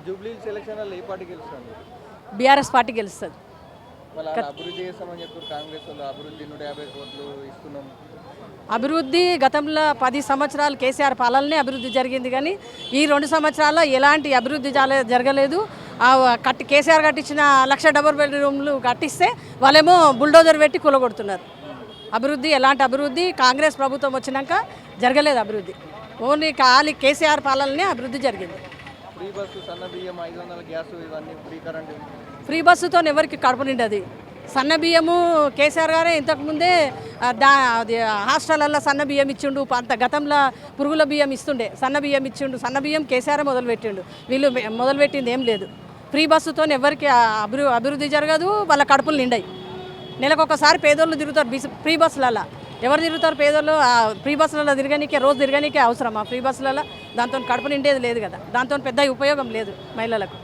Jubilee సెలక్షన్లలో ఏ party గెలుస్తుంది? BRS party గెలుస్తుంది. మళ్ళీ అభివృద్ధి చేస్తామని చెప్పారు కాంగ్రెస్ వాళ్ళు. అభివృద్ధి 150 కోట్లు ఇస్తున్నాం. అభివృద్ధి గతంలో 10 సంవత్సరాలు కేసీఆర్ పాలననే అభివృద్ధి జరిగింది, కానీ ఈ 2 సంవత్సరాల్లో ఎలాంటి అభివృద్ధి జరగలేదు. కేసీఆర్ కట్టించిన 1,00,000 డబుల్ బెడ్రూమ్లు కట్టిస్తే వాళ్ళేమో బుల్డోజర్ పెట్టి కూలగొడుతున్నారు. ఎలాంటి అభివృద్ధి కాంగ్రెస్ ప్రభుత్వం వచ్చినాక జరగలేదు. అభివృద్ధి ఓన్లీ ఖాళీ కేసీఆర్ పాలననే అభివృద్ధి జరిగింది. ఫ్రీ బస్సు, సన్న బియ్యం, 500 గ్యాస్, ఇవన్నీ ఫ్రీ కరెంట్. ఫ్రీ బస్సుతో ఎవరికి కడుపు నిండది. సన్న బియ్యము కేసీఆర్ గారే ఇంతకుముందే అది హాస్టల్లో సన్న బియ్యం ఇచ్చిండు. అంత గతంలో పురుగుల బియ్యం ఇస్తుండే, సన్న బియ్యం ఇచ్చిండు. సన్న బియ్యం కేసీఆర్ మొదలుపెట్టిండు. వీళ్ళు మొదలుపెట్టింది ఏం లేదు. ఫ్రీ బస్సుతో ఎవరికి అభివృద్ధి జరగదు, వాళ్ళ కడుపులు నిండాయి. నెలకొకసారి పేదోళ్ళు తిరుగుతారు ఫ్రీ బస్సులలో. ఎవరు తిరుగుతారు పేదోళ్ళు? ఫ్రీ బస్సులలో తిరగనీకే, రోజు తిరగనీకే అవసరమా ఫ్రీ బస్సులలో? దాంతో కడుపు నిండేది లేదు కదా, దాంతో పెద్ద ఉపయోగం లేదు మహిళలకు.